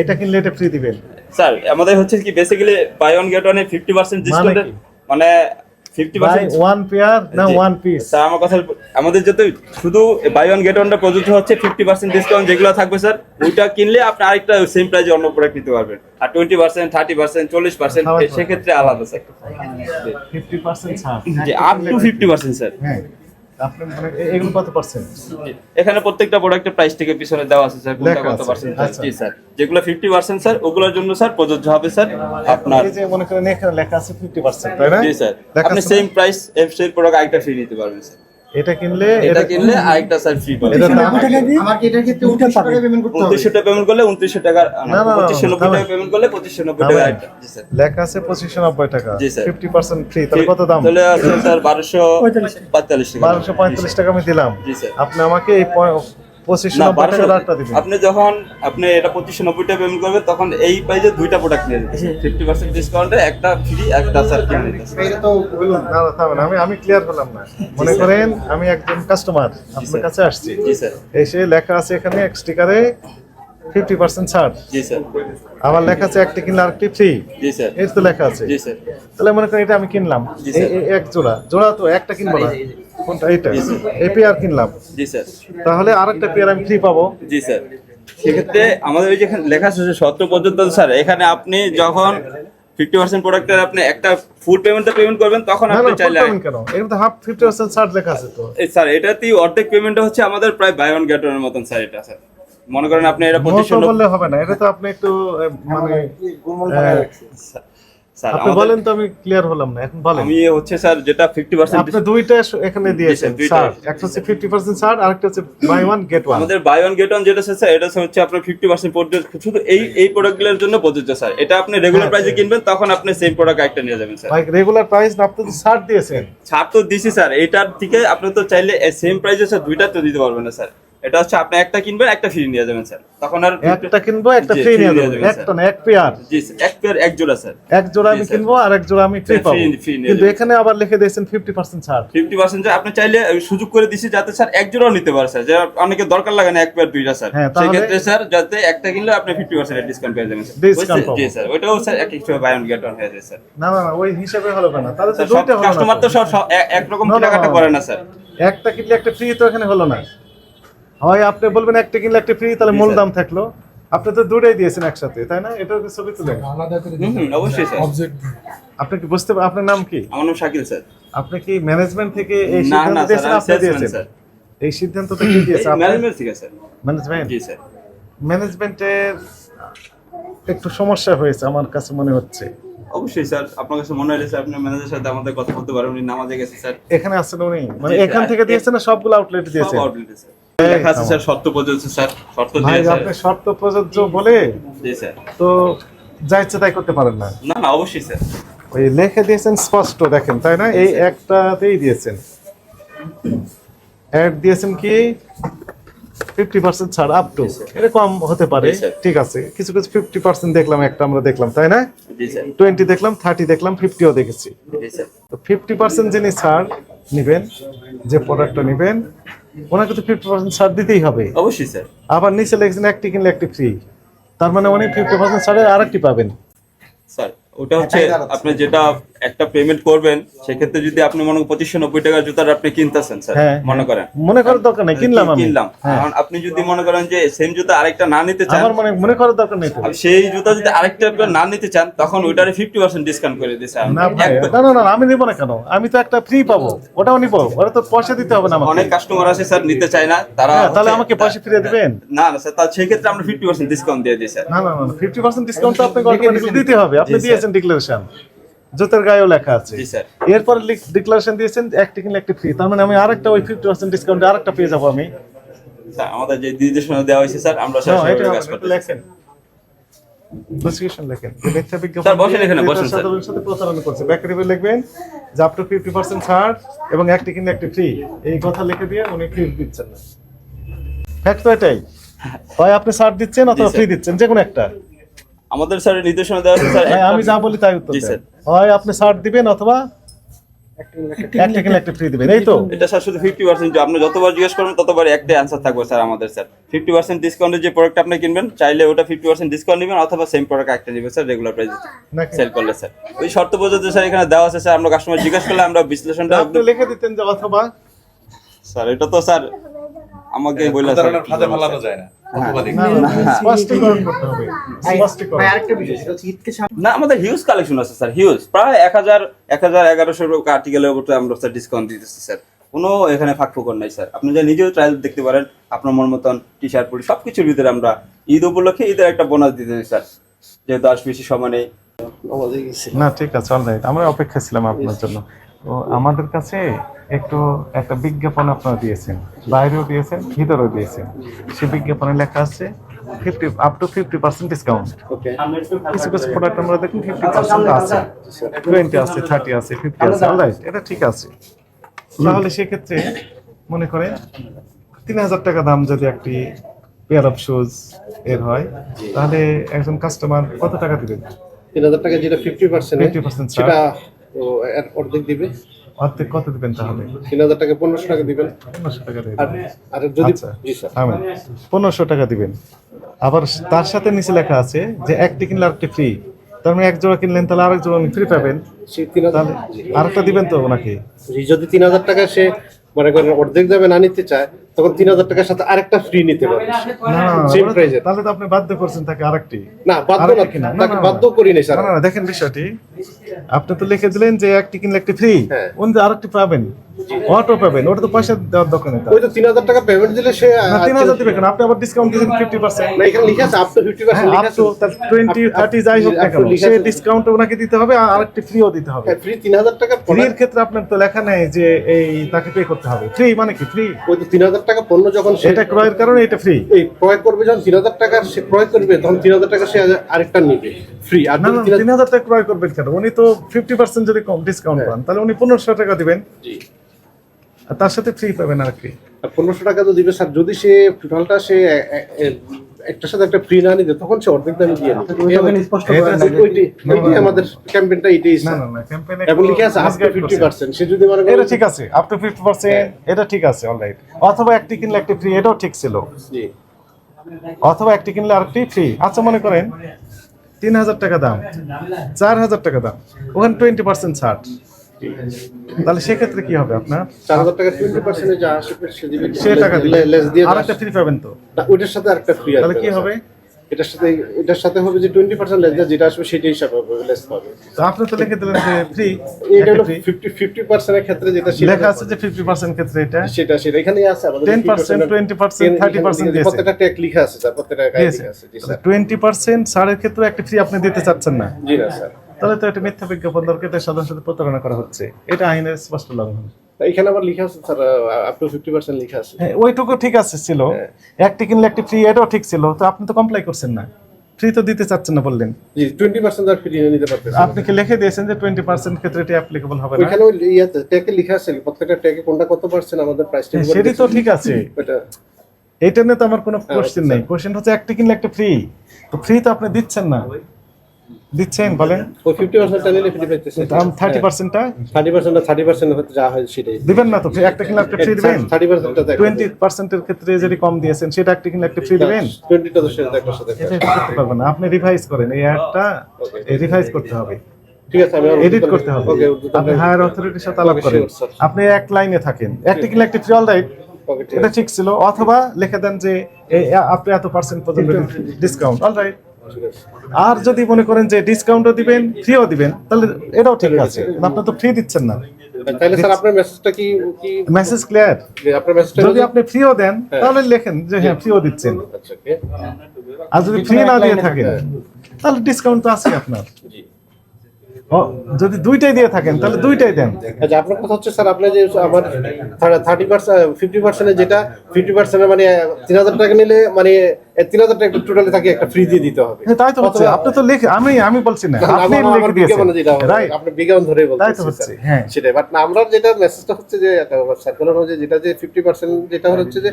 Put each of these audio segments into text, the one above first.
এটা কিনলে এটা ফ্রি দিবেন স্যার আমাদের হচ্ছে কি বেসিক্যালি বাই ওয়ান গেট ওয়ানে 50% ডিসকাউন্ট মানে 50% ওয়ান পেয়ার না ওয়ান পিস স্যার আমার কথা আমাদের যত শুধু বাই ওয়ান গেট ওয়ানটা প্রযোজ্য হচ্ছে 50% ডিসকাউন্ট যেগুলো থাকবে স্যার ওইটা কিনলে আপনি আরেকটা সেম প্রাইসে অন্য প্রোডাক্ট নিতে পারবেন আর 20% 30% 40% সেক্ষেত্রে আলাদা স্যার 50% ছাড় জি আপ টু 50% স্যার হ্যাঁ আপনি মানে এগুলো কত পার্সেন্ট এখানে প্রত্যেকটা প্রোডাক্টের প্রাইস থেকে পিছনে দেওয়া আছে স্যার কোনটা কত পার্সেন্ট জি স্যার যেগুলো 50% স্যার ওগুলোর জন্য স্যার প্রযোজ্য হবে স্যার আপনার এই যে মনে করেন এখানে লেখা আছে 50% তাই না জি স্যার আপনি সেম প্রাইস এফসেল প্রোডাক্ট আরেকটা ফ্রি নিতে পারবেন স্যার এটা কিনলে আরেকটা স্যার ফ্রি পাবেন এটা দাম আমার কি এটার ক্ষেত্রে 29 টাকা পেমেন্ট করতে হবে 2900 টাকা পেমেন্ট করলে 2900 টাকা না, 2590 টাকা পেমেন্ট করলে 2590 টাকা আরেকটা জি স্যার লেখা আছে 2590 টাকা জি, স্যার। 50% ফ্রি তাহলে কত দাম তাহলে আছে স্যার 1245 টাকা 1245 টাকা আমি দিলাম জি স্যার আপনি আমাকে এই না 2590 টাকা আরেকটা দিবেন আপনি যখন আপনি এটা 2590 টাকা পেমেন্ট করবেন তখন এই প্রাইসে দুইটা প্রোডাক্ট নিয়ে যাবেন 50% ডিসকাউন্টে একটা ফ্রি একটা স্যার কিনে নিতে এটা তো হলো না। না না থামেন আমি ক্লিয়ার হলাম না মনে করেন আমি একজন কাস্টমার আপনার স্যার। কাছে আসছি জি স্যার এসে লেখা আছে এখানে এক স্টিকারে 50% ছাড় জি স্যার আবার লেখা আছে একটা কিনলে আরেকটি ফ্রি জি স্যার এই তো লেখা আছে জি স্যার তাহলে মনে করেন এটা আমি কিনলাম জি, স্যার। এক জোড়া তো একটা কিনবো না কোনটা এটা জি, স্যার। এই পেয়ার কিনলাম জি স্যার তাহলে আরেকটা পেয়ার আমি ফ্রি পাবো জি স্যার সেক্ষেত্রে আমাদের ওই যেখানে লেখা আছে 17 পর্যন্ত স্যার এখানে আপনি যখন 50% প্রোডাক্টের আপনি একটা ফুল পেমেন্ট করবেন তখন না আপনি না চাইলে পাবেন কেন এখানে তো হাফ 50% ছাড় লেখা আছে তো স্যার এটাতেই অর্ধেক পেমেন্টটা হচ্ছে আমাদের প্রায় বাই ওয়ান গেট ওয়ানের মতন স্যার এটা স্যার মনে করেন আপনি এটা মোটো 2590 বললে হবে না এটা তো আপনি একটু মানে স্যার আপনি বলেন তো আমি ক্লিয়ার হলাম না এখন বলেন আমি হচ্ছে স্যার যেটা 50% আপনি দুইটা এখানে দিয়েছেন দুইটা। স্যার একটা হচ্ছে 50% ছাড় আরেকটা হচ্ছে বাই ওয়ান গেট ওয়ান আমাদের বাই ওয়ান গেট ওয়ান যেটা স্যার এটা হচ্ছে আপনার 50% পর্যন্ত শুধু এই প্রোডাক্টগুলোর জন্য প্রযোজ্য স্যার এটা আপনি রেগুলার প্রাইসে কিনবেন তখন আপনি সেম প্রোডাক্ট একটা নিয়ে যাবেন স্যার ভাই রেগুলার প্রাইস না আপনি তো ছাড় দিয়েছেন ছাড় তো দিছি স্যার এটার থেকে আপনি তো চাইলে সেম প্রাইসে স্যার দুইটা তো দিতে পারবেন না স্যার এটা হচ্ছে আপনি একটা কিনবেন একটা ফ্রি নিয়ে যাবেন স্যার তখন আর একটা কিনবো একটা জি, ফ্রি নিয়ে নিয়ে দেবো যাবেন, একটা না এক পেয়ার জি স্যার এক পেয়ার এক জোড়া স্যার এক জোড়া জি, আমি স্যার। কিনবো আর এক জোড়া আমি ফ্রি free- পাবো free নিয়ে কিন্তু যাবেন। এখানে আবার লিখে দিয়েছেন 50% ছাড় 50% যে আপনি চাইলে সুযোগ করে দিছি যাতে স্যার এক জোড়াও নিতে পারে স্যার যে অনেকে দরকার লাগে না এক পেয়ার দুইটা স্যার হ্যাঁ, তাহলে- সেক্ষেত্রে স্যার যাতে একটা কিনলে আপনি 50% ডিসকাউন্ট পেয়ে যাবেন স্যার Discount বুঝছেন? জি পাবো। স্যার ওইটাও স্যার এক একটা বাই ওয়ান গেট ওয়ান হয়ে যায় স্যার না না না ওই হিসাবে হলো না তাহলে তো স্যার, সব দুইটা হলো কাস্টমার না তো সব একরকম না, না, কেনাকাটা না। করে না স্যার একটা কিনলে একটা ফ্রি তো এখানে হলো না হয় আপনি বলবেন একটা কিনলে একটা ফ্রি তাহলে জি, মূল স্যার। দাম থাকলো আপনি তো দুটোই দিয়েছেন একসাথে তাই না এটাও কি ছবি তুলে আলাদা করে অবশ্যই স্যার অবজেক্ট আপনি কি বুঝতে আপনার নাম কি আমার নাম শাকিল স্যার আপনি কি ম্যানেজমেন্ট থেকে এই না সিদ্ধান্ত না দিয়েছেন স্যার আপনি দিয়েছেন স্যার এই সিদ্ধান্তটা কি দিয়েছে আপনি ম্যানেজমেন্ট ঠিক আছে ম্যানেজমেন্ট জি স্যার ম্যানেজমেন্টের একটু সমস্যা হয়েছে আমার কাছে মনে হচ্ছে অবশ্যই স্যার আপনার কাছে মনে হলে স্যার আপনার ম্যানেজারের সাথে আমাদের কথা বলতে পারেন উনি নামাজে গেছে স্যার এখানে আসছেন উনি মানে জি, স্যার। এখান থেকে দিয়েছেন না সবগুলো আউটলেট সব দিয়েছেন আউটলেটে স্যার লেখা আছে স্যার শর্ত প্রযোজ্য স্যার শর্ত ভাই দিয়ে স্যার আপনি শর্ত প্রযোজ্য বলে জি স্যার তো যা ইচ্ছে তাই করতে পারেন না না না অবশ্যই স্যার ওই লেখে দিয়েছেন স্পষ্ট দেখেন তাই না এই একটাতেই দিয়েছেন অ্যাড দিয়েছেন কি 50% ছাড় আপ টু এটা কম হতে পারে জি, স্যার। ঠিক আছে কিছু কিছু 50% দেখলাম একটা আমরা দেখলাম তাই না জি স্যার 20 দেখলাম 30 দেখলাম 50ও দেখেছি জি স্যার তো 50% যিনি ছাড় নেবেন যে প্রোডাক্টটা নেবেন ওনাকে তো 50% ছাড় দিতেই হবে অবশ্যই স্যার আবার নিচে লিখছেন একটি কিনলে একটি ফ্রি তার মানে উনি 50% ছাড়ে আরেকটি পাবেন স্যার ওটা হচ্ছে আপনি যেটা একটা পেমেন্ট করবেন সেক্ষেত্রে যদি আপনি মনে করেন 2590 টাকার জুতার আপনি কিনতেছেন স্যার হ্যাঁ, মনে করেন মনে করার দরকার নেই কিনলাম আমি কিনলাম হ্যাঁ। এখন আপনি যদি মনে করেন যে সেম জুতা আরেকটা না নিতে চান আমার মনে করার দরকার নেই তো আর সেই জুতা যদি আরেকটা আপনার না নিতে চান তখন ওইটারে 50% ডিসকাউন্ট করে দিয়েছে না ভাই না আমি নিব না কেন আমি তো একটা ফ্রি পাবো ওটাও নিব ওটা তো পয়সা দিতে হবে না আমাকে অনেক কাস্টমার আছে স্যার নিতে চায় না তারা হ্যাঁ, তাহলে হচ্ছে- আমাকে পয়সা ফিরিয়ে দিবেন না না স্যার তাহলে সেই ক্ষেত্রে আমরা 50% ডিসকাউন্ট দিয়ে দিই স্যার না 50% ডিসকাউন্ট তো আপনাকে অটোমেটিক দিতে হবে আপনি জি, স্যার। দিয়েছেন ডিক্লারেশন জুতার গায়েও লেখা আছে জি স্যার এরপর ডিক্লারেশন দিয়েছেন একটি কিনলে একটি ফ্রি তার মানে আমি আরেকটা ওই 50% ডিসকাউন্টে আরেকটা পেয়ে যাবো আমি স্যার আমাদের যে নির্দেশনা দেওয়া হয়েছে স্যার আমরা স্যার না, সেভাবে এটা কাজ হবে, করতে এটা লেখেন প্রেসক্রিপশন লেখেন যে মিথ্যা বিজ্ঞাপন স্যার, বসেন দিয়ে এখানে, বসেন, ক্রেতার স্যার। সাথে প্রতারণা করছে ব্যাকরিবে লিখবেন যে আপ টু 50% ছাড় এবং একটি কিনলে একটি ফ্রি এই কথা লিখে দিয়ে উনি ফ্রি দিচ্ছেন না ফ্যাক্ট তো এটাই হয় আপনি ছাড় দিচ্ছেন অথবা স্যার। ফ্রি দিচ্ছেন যে কোনো একটা আমাদের স্যার নির্দেশনা দেওয়া হয়েছে স্যার হ্যাঁ, আমি যা বলি তাই উত্তর জি, দেন স্যার। হয় আপনি ছাড় দিবেন অথবা একটা কিনলে একটা ফ্রি দিবেন, এই তো? এটা স্যার শুধু 50%, আপনি যতবার জিজ্ঞেস করবেন ততবার একটাই অ্যান্সার থাকবে স্যার আমাদের স্যার। 50% ডিসকাউন্টে যে প্রোডাক্ট আপনি কিনবেন চাইলে ওটা 50% ডিসকাউন্ট নেবেন, অথবা সেম প্রোডাক্ট একটা নেবেন স্যার রেগুলার প্রাইসে নাকি? সেল করলে স্যার। ওই শর্ত প্রযোজ্য স্যার এখানে দেওয়া আছে স্যার, আমরা কাস্টমার জিজ্ঞেস করলে আমরা বিশ্লেষণটা আপনি লিখে দিতেন যে অথবা। স্যার এটা তো স্যার আমাকে বললে স্যার ফাঁদে ফেলানো যায় না। না, স্পষ্টীকরণ করতে হবে, স্পষ্টীকরণ। ভাই আরেকটা বিষয় সেটা হচ্ছে ঈদকে সামনে না, আমাদের হিউজ কালেকশন আছে স্যার, হিউজ প্রায় 1100 আর্টিকেলের উপর আমরা স্যার ডিসকাউন্ট দিতেছি স্যার। কোনো এখানে ফাঁকফোকর নাই স্যার, আপনি যা নিজেও ট্রায়াল দেখতে পারেন আপনার মন মতন টি শার্ট পরি সবকিছুর ভিতরে আমরা ঈদ উপলক্ষে ঈদের একটা বোনাস দিতেছি স্যার, যেহেতু আজ বেশি সময় নেই। না ঠিক আছে, অলরাইট, আমরা অপেক্ষা ছিলাম আপনার জন্য। তো আমাদের কাছে একটু একটা বিজ্ঞাপন আপনারা দিয়েছেন, বাইরেও দিয়েছেন ভিতরেও দিয়েছেন। সেই বিজ্ঞাপনে লেখা আছে 50% ডিসকাউন্ট। কিছু কিছু প্রোডাক্ট আমরা দেখুন 50% আছে, 20 আছে, 30 আছে, 50 আছে, অলরাইট, এটা ঠিক আছে। তাহলে সেক্ষেত্রে মনে করেন 3000 টাকা দাম যদি একটি পেয়ার অফ শুজ এর হয়, তাহলে একজন কাস্টমার কত টাকা দিবেন? 3000 টাকা যেটা 50% 50% সেটা এর অর্ধেক দিবে। অর্ধেক কত দিবেন তাহলে? 3000 টাকা 1500 টাকা দিবেন। 1500 টাকা দিবেন। আর যদি আচ্ছা, জি স্যার আমেন। 1500 টাকা দিবেন। আবার তার সাথে নিচে লেখা আছে যে একটি কিনলে আরেকটি ফ্রি। তার মানে এক জোড়া কিনলেন তাহলে আরেক জোড়া ফ্রি পাবেন। সেই 3000 তাহলে আরেকটা দিবেন তো ওনাকে। যদি 3000 টাকা সে মনে করেন অর্ধেক দামে না নিতে চায়, তখন 3000 টাকার সাথে আরেকটা ফ্রি নিতে পারবে। না, সেম প্রাইসে। তাহলে তো আপনি বাধ্য করছেন তাকে আরেকটি। না বাধ্য না, কিনা? তাকে বাধ্য করি নাই স্যার। না না, দেখেন বিষয়টি, আপনি তো লিখে দিলেন যে একটি কিনলে একটি ফ্রি, হ্যাঁ। উনি আরেকটি পাবেন, অটো পাবেন, ওটা তো পয়সা দেওয়ার দরকার নেই। ওই তো 3000 টাকা পেমেন্ট দিলে সে না 3000 দিবেন কেন? আপনি আবার ডিসকাউন্ট দিয়েছেন 50%। না এখানে লেখা আছে আপ টু 50% হ্যাঁ, লেখা up to আছে। তার 20, 30 যাই হোক না কেন, লেখা সে আছে। ডিসকাউন্ট ওনাকে দিতে হবে আর আরেকটি ফ্রিও দিতে হবে। ফ্রি 3000 টাকা ফ্রির ক্ষেত্রে আপনার তো লেখা নেই যে এই তাকে পে করতে হবে। ফ্রি মানে কি ফ্রি? ওই তো 3000 টাকা পণ্য যখন সে এটা ক্রয়ের কারণে এটা ফ্রি। এই ক্রয় করবে, যখন 3000 টাকা সে ক্রয় করবে তখন 3000 টাকা সে আরেকটা নিবে ফ্রি। আর না না, যদি 3000 3000 টাকা ক্রয় করবেন কেন? উনি তো 50% যদি কম ডিসকাউন্ট পান তাহলে উনি 1500 টাকা দিবেন, জি আর তার সাথে ফ্রি পাবেন আর কি। আর 1500 টাকা তো দিবে স্যার। যদি সে টোটালটা সে একটার সাথে একটা ফ্রি না নিতে, তখন সে অর্ধেক দামে দিয়ে দিবে। এইটাই আমাদের ক্যাম্পেইনটা এইটাই না না না, ক্যাম্পেইনে এবং লিখে আছে আপ টু 50%। সে যদি মনে এটা করে ঠিক আছে, আপ টু 50%, এটা ঠিক আছে, অলরাইট। অথবা একটি কিনলে একটি ফ্রি, এটাও ঠিক ছিল। জি অথবা একটি কিনলে আরেকটি ফ্রি। আচ্ছা মনে করেন 3000 টাকা দাম, 4000 টাকা দাম, ওখানে 20% ছাড়, তাহলে সেক্ষেত্রে কি হবে আপনার? 4000 টাকা 20% যা আসবে সে দিবে, সে টাকা দিলে লেস দিয়ে আরেকটা ফ্রি পাবেন তো, ওইটার সাথে আরেকটা ফ্রি আসবে। তাহলে কি হবে? এটার সাথে হবে যে 20% লেস দিয়ে যেটা আসবে সেটাই হিসাব হবে, লেস পাবে। তো আপনি তো লিখে দিলেন যে ফ্রি, এটা হলো 50% এর ক্ষেত্রে যেটা লেখা আছে যে 50% ক্ষেত্রে এটা সেটা এখানেই আছে আমাদের 10%, 20%, 30% দিয়েছে। প্রত্যেকটা ট্যাগ লেখা আছে স্যার, প্রত্যেকটা গায়ে দিয়েছে। লেখা আছে। জি স্যার 20% ছাড়ের ক্ষেত্রে একটা ফ্রি আপনি দিতে চাচ্ছেন না, জি না স্যার। তাহলে তো এটা মিথ্যা বিজ্ঞাপন দরকার, এটা সাধারণ সাথে প্রতারণা করা হচ্ছে, এটা আইনের স্পষ্ট লঙ্ঘন। এখানে আবার লেখা আছে স্যার আপ টু 50% লেখা আছে। হ্যাঁ, ওইটুকু ঠিক আছে ছিল, একটি কিনলে একটি ফ্রি, এটাও ঠিক ছিল, তো আপনি তো কমপ্লাই করছেন না, ফ্রি তো দিতে চাচ্ছেন না বললেন। জি 20% আর ফ্রি নিতে পারতেন। আপনি কি লিখে দিয়েছেন যে 20% ক্ষেত্রে এটা অ্যাপ্লিকেবল হবে না? ওইখানে ওই ইয়াতে ট্যাগে লেখা আছে, প্রত্যেকটা ট্যাগে কোনটা কত পার্সেন্ট আমাদের প্রাইস ট্যাগ হ্যাঁ, সেটাই তো ঠিক আছে, ওটা এটা নিয়ে তো আমার কোনো কোশ্চেন নেই। কোশ্চেন হচ্ছে একটি কিনলে একটা ফ্রি, তো ফ্রি তো আপনি দিচ্ছেন না, দিচ্ছেন বলেন? ওই 50% টা নিলে ফ্রি পাইতেছে। 30%টা 30% হতে যা হয় সেটাই দিবেন না তো, একটা কিনলে একটা ফ্রি দিবেন। 30% টা 20% এর ক্ষেত্রে যদি কম দিয়েছেন সেটা একটা কিনলে একটা ফ্রি দিবেন, 20 টা তো সেটা একটার সাথে। এটা করতে পারবেন না। আপনি রিভাইজ করেন, এই অ্যাডটা রিভাইজ করতে হবে, ঠিক আছে আমি এডিট করতে হবে। ওকে আপনি হায়ার অথরিটির সাথে আলাপ করেন, sure, sir. আপনি এক লাইনে থাকেন, একটা কিনলে একটা ফ্রি, অলরাইট, ওকে ঠিক এটা আছে ঠিক ছিল। অথবা লিখে দেন যে আপনি এত পার্সেন্ট পর্যন্ত ডিসকাউন্ট, অলরাইট। ঠিক আছে। আর যদি মনে করেন যে ডিসকাউন্টও দিবেন ফ্রিও দিবেন, তাহলে এটাও ঠিক আছে, আপনি তো ফ্রি দিচ্ছেন না। তাহলে স্যার আপনার মেসেজটা কি কি মেসেজ ক্লিয়ার? যে আপনার মেসেজটা যদি আপনি ফ্রিও দেন তাহলে লেখেন যে হ্যাঁ ফ্রিও দিচ্ছেন, আচ্ছা ওকে আর যদি ফ্রি না দিয়ে থাকেন তাহলে ডিসকাউন্ট তো আছে আপনার। জি যদি দুইটাই দিয়ে থাকেন তাহলে দুইটাই দেন। আচ্ছা আপনার কথা হচ্ছে স্যার আপনি যে আমার 50% যেটা 50% মানে 3000 টাকা নিলে মানে 3000 টাকা টোটালি থাকে একটা ফ্রি দিয়ে দিতে হবে। হ্যাঁ, তাই তো হচ্ছে, আপনি তো লিখে, আমি বলছি না, আপনি লিখে দিয়েছেন, রাইট? আপনি বিজ্ঞাপন ধরে তাই তো বলতেছেন হচ্ছে, হ্যাঁ সেটাই। বাট আমরা যেটা মেসেজটা হচ্ছে যে সার্কুলার অনুযায়ী যেটা যে 50% যেটা হচ্ছে যে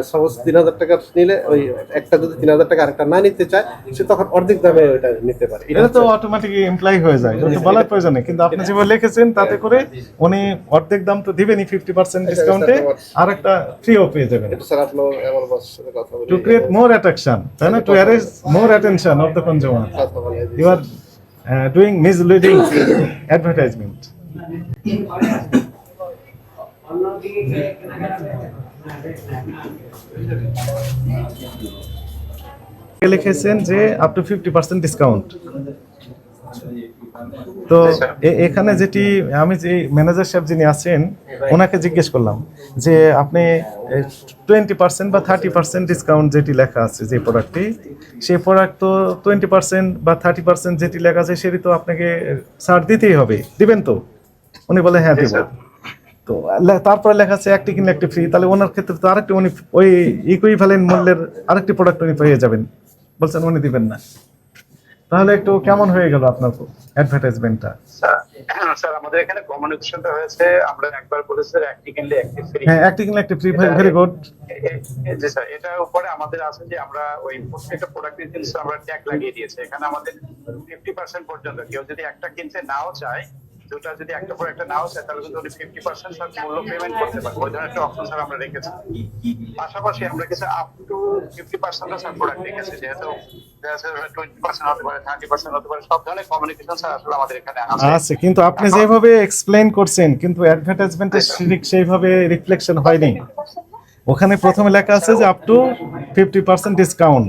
সাপোজ 3000 টাকা নিলে ওই একটা যদি 3000 টাকা আরেকটা না নিতে চায় সে তখন অর্ধেক দামে ওইটা নিতে পারে। এটা তো অটোমেটিক এমপ্লয় হয়ে যায়, তো বলার প্রয়োজন নেই, কিন্তু আপনি যেভাবে লিখেছেন তাতে করে উনি অর্ধেক দাম তো দিবেনই 50% ডিসকাউন্টে, আর একটা ফ্রিও পেয়ে যাবেন। স্যার আপনার এমন বসের সাথে কথা বলি, টু ক্রিয়েট মোর অ্যাট্রাকশন, তাই না, to arrange more attention of the consumer, কথা বলি you are doing misleading advertisement. লিখেছেন যে আপ টু 50% ডিসকাউন্ট। তো এখানে যেটি আমি যে ম্যানেজার সাহেব যিনি আছেন ওনাকে জিজ্ঞেস করলাম যে আপনি 20% বা 30% ডিসকাউন্ট যেটি লেখা আছে যে প্রোডাক্টটি, সেই প্রোডাক্ট তো 20% বা 30% যেটি লেখা আছে সেটি তো আপনাকে ছাড় দিতেই হবে, দিবেন তো? উনি বলে হ্যাঁ দেব। তো তারপরে লেখা আছে একটি কিনলে একটি ফ্রি, তাহলে ওনার ক্ষেত্রে তো আরেকটি উনি ওই ইকুইভ্যালেন্ট মূল্যের আরেকটি প্রোডাক্ট উনি পেয়ে যাবেন, বলছেন উনি দিবেন না। তাহলে একটু কেমন হয়ে গেল আপনার অ্যাডভার্টাইজমেন্টটা? স্যার আমাদের এখানে কমিউনিকেশনটা হয়েছে, আমরা একবার বলেছি একটি কিনলে একটি ফ্রি। হ্যাঁ, একটি কিনলে একটি ফ্রি, ভেরি গুড। জি স্যার, এটার উপরে আমাদের আছে যে আমরা ওই প্রত্যেকটা প্রোডাক্টের কিন্তু আমরা ট্যাগ লাগিয়ে দিয়েছি। এখানে আমাদের 50% পর্যন্ত কেউ যদি একটা কিনতে নাও চায়, দুটা যদি একটা পর একটা নাও চায়, তাহলে কিন্তু উনি 50% স্যার মূল্য পেমেন্ট করতে পারবে। ওই ধরনের একটা অপশন স্যার আমরা রেখেছি। পাশাপাশি আমরা কিছু আপ টু 50% স্যার প্রোডাক্ট রেখেছি, যেহেতু 20% হতে পারে, 30% হতে পারে, সব ধরনের কমিউনিকেশন স্যার আসলে আমাদের এখানে আছে। কিন্তু আপনি যেভাবে এক্সপ্লেইন করছেন কিন্তু অ্যাডভার্টাইজমেন্টে সেইভাবে রিফ্লেকশন হয়নি। ওখানে প্রথমে লেখা আছে যে আপ টু 50% ডিসকাউন্ট,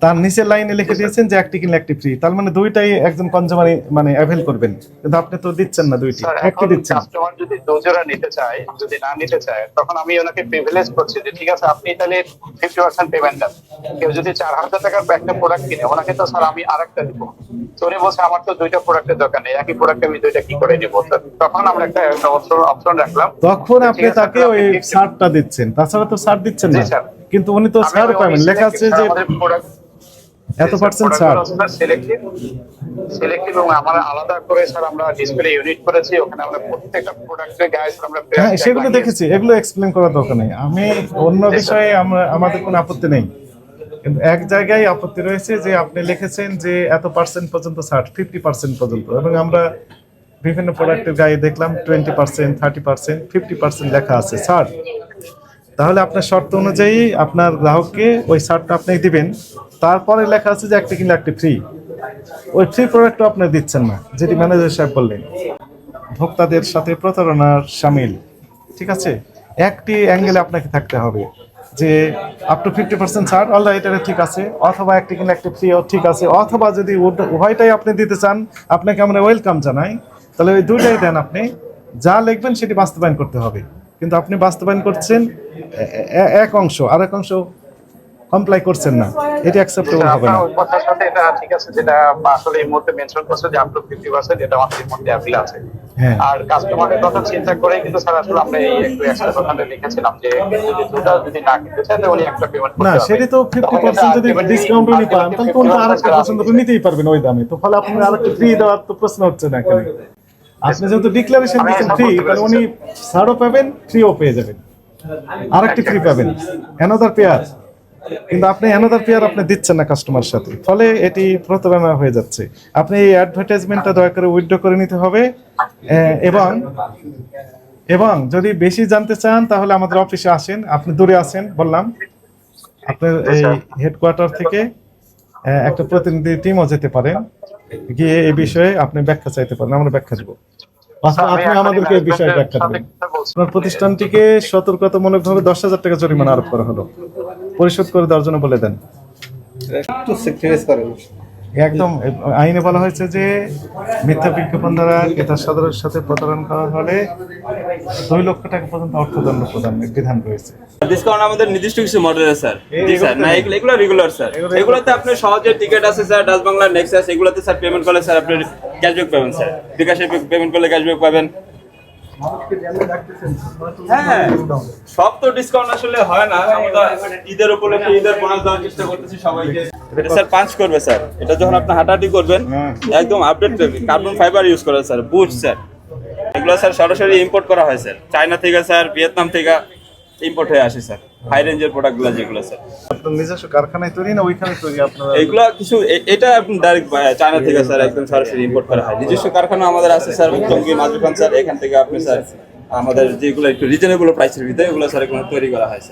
তার নিচের লাইনে লিখে দিয়েছেন যে একটি কিনলে একটি ফ্রি, তার মানে দুইটাই একজন কনজিউমার মানে অ্যাভেল করবেন, কিন্তু আপনি তো দিচ্ছেন না দুইটি, একটি দিচ্ছেন। কাস্টমার যদি দুজোড়া নিতে চায়, যদি না নিতে চায়, তখন আমি ওনাকে প্রিভিলেজ করছি যে ঠিক আছে আপনি তাহলে 50% পেমেন্ট দেন। কেউ যদি 4000 টাকার একটা প্রোডাক্ট কিনে, ওনাকে তো স্যার আমি আরেকটা দিব। তো উনি বলছে আমার তো দুইটা প্রোডাক্টের দরকার নেই, একই প্রোডাক্টে আমি দুইটা কি করে নিব। তখন আমরা একটা অপশন রাখলাম, তখন আপনি তাকে ওই ছাড়টা দিচ্ছেন, তাছাড়া তো ছাড় দিচ্ছেন না। কিন্তু উনি তো ছাড় পাবেন, লেখা আছে যে এত পার্সেন্ট ছাড়। সিলেক্টিভ এবং আমরা আলাদা করে স্যার আমরা ডিসপ্লে ইউনিট করেছি, ওখানে আমরা প্রত্যেকটা প্রোডাক্টের গায়ে আমরা হ্যাঁ সেগুলো দেখেছি, এগুলো এক্সপ্লেইন করার দরকার নেই। আমি অন্য বিষয়ে আমাদের কোনো আপত্তি নেই, কিন্তু এক জায়গায় আপত্তি রয়েছে যে আপনি লিখেছেন যে এত পার্সেন্ট পর্যন্ত ছাড়, 50% পর্যন্ত, এবং আমরা বিভিন্ন প্রোডাক্টের গায়ে দেখলাম 20%, 30%, 50% লেখা আছে ছাড়। তাহলে আপনার শর্ত অনুযায়ী আপনার গ্রাহককে ওই ছাড়টা আপনি দিবেন, তারপরে লেখা আছে যে একটি কিনলে একটি ফ্রি, ওই ফ্রি প্রোডাক্টও আপনি দিচ্ছেন না, যেটি ম্যানেজার সাহেব বললেন ভোক্তাদের সাথে প্রতারণার শামিল। ঠিক আছে, একটি অ্যাঙ্গেলে আপনাকে থাকতে হবে যে আপ টু 50% ছাড়, অলরাইট, এটা ঠিক আছে, অথবা একটি কিনলে একটি ফ্রিও ঠিক আছে, অথবা যদি উভয়টাই আপনি দিতে চান আপনাকে আমরা ওয়েলকাম জানাই, তাহলে ওই দুইটাই দেন। আপনি যা লিখবেন সেটি বাস্তবায়ন করতে হবে, কিন্তু আপনি বাস্তবায়ন করছেন এক অংশ, আর এক অংশ কমপ্লাই করছেন না, এটি অ্যাকসেপ্টেবল হবে না। ওই কথার সাথে এটা ঠিক আছে, যেটা আসলে এই মুহূর্তে মেনশন করছে যে আপ টু 50%, এটা আমাদের মধ্যে অ্যাপিল আছে। হ্যাঁ, আর কাস্টমারের কথা চিন্তা করে কিন্তু স্যার আসলে আমরা এই একটু এক্সট্রা কথাটা লিখেছিলাম যে যদি দুটো যদি না কিনতে চায় তাহলে উনি একটা পেমেন্ট করতে না, হবে। সেটি তো 50% যদি ডিসকাউন্ট উনি পান তাহলে তো উনি আরেকটা পছন্দ করে নিতেই পারবেন ওই দামে, তো ফলে আপনার আরেকটা ফ্রি দেওয়ার তো প্রশ্ন হচ্ছে না এখানে। আপনি যেহেতু ডিক্লারেশন দিচ্ছেন ফ্রি, তাহলে উনি ছাড়ও পাবেন, ফ্রিও পেয়ে যাবেন, আরেকটি ফ্রি পাবেন, অ্যানাদার পেয়ার। কিন্তু আপনি অ্যানাদার পেয়ার আপনি দিচ্ছেন না কাস্টমার সাথে, ফলে এটি প্রতারণা হয়ে যাচ্ছে। আপনি এই অ্যাডভার্টাইজমেন্টটা দয়া করে উইথড্র করে নিতে হবে, এবং যদি বেশি জানতে চান তাহলে আমাদের অফিসে আসেন। আপনি দূরে আছেন বললাম, আপনার এই হেডকোয়ার্টার থেকে একটা প্রতিনিধি টিমও যেতে পারেন, গিয়ে এই বিষয়ে আপনি ব্যাখ্যা চাইতে পারেন, আমরা ব্যাখ্যা দেবো। আপনি আমাদেরকে এই বিষয়ে ব্যাখ্যা দেবেন। আপনার প্রতিষ্ঠানটিকে সতর্কতামূলকভাবে 10,000 টাকা জরিমানা আরোপ করা হলো, পরিশোধ করে দেওয়ার জন্য বলে দেন। একদম আইনে বলা হয়েছে যে মিথ্যা বিজ্ঞাপন দ্বারা ক্রেতার সাধারণের সাথে প্রতারণা করা হলে 2 লক্ষ টাকা পর্যন্ত অর্থদণ্ড প্রদানের বিধান রয়েছে। ডিসকাউন্ট আমাদের নির্দিষ্ট কিছু মডেলের স্যার, জি স্যার, না এগুলো রেগুলার স্যার। এগুলোতে আপনি সহজে টিকিট আছে স্যার, ডাচ বাংলা, নেক্সাস, এগুলোতে স্যার পেমেন্ট করলে স্যার আপনি ক্যাশব্যাক পাবেন স্যার, বিকাশে পেমেন্ট করলে ক্যাশব্যাক পাবেন। হ্যাঁ, সব তো ডিসকাউন্ট আসলে হয় না, আমরা ঈদের উপলক্ষে ঈদের বোনাস দেওয়ার চেষ্টা করতেছি সবাইকে। এটা স্যার পাঞ্চ করবে স্যার, এটা যখন আপনি হাঁটাহাঁটি করবেন একদম আপডেট করবে, কার্বন ফাইবার ইউজ করে স্যার, বুস্ট স্যার। এগুলো স্যার সরাসরি ইম্পোর্ট করা হয় স্যার, চায়না থেকে স্যার, ভিয়েতনাম থেকে, ইম্পোর্ট হয়ে আসে স্যার, হাই রেঞ্জের প্রোডাক্টগুলো যেগুলো স্যার। আপনার নিজস্ব কারখানায় তৈরি না ওইখানে তৈরি আপনারা? এইগুলা কিছু এটা আপনি ডাইরেক্ট চায়না থেকে স্যার একদম সরাসরি ইম্পোর্ট করা হয়। নিজস্ব কারখানা আমাদের আছে স্যার, জঙ্গি মাঝখান স্যার, এখান থেকে আপনি স্যার আমাদের যেগুলো একটু রিজনেবল প্রাইসের ভিতরে এগুলো স্যার এগুলো তৈরি করা হয় স্যার।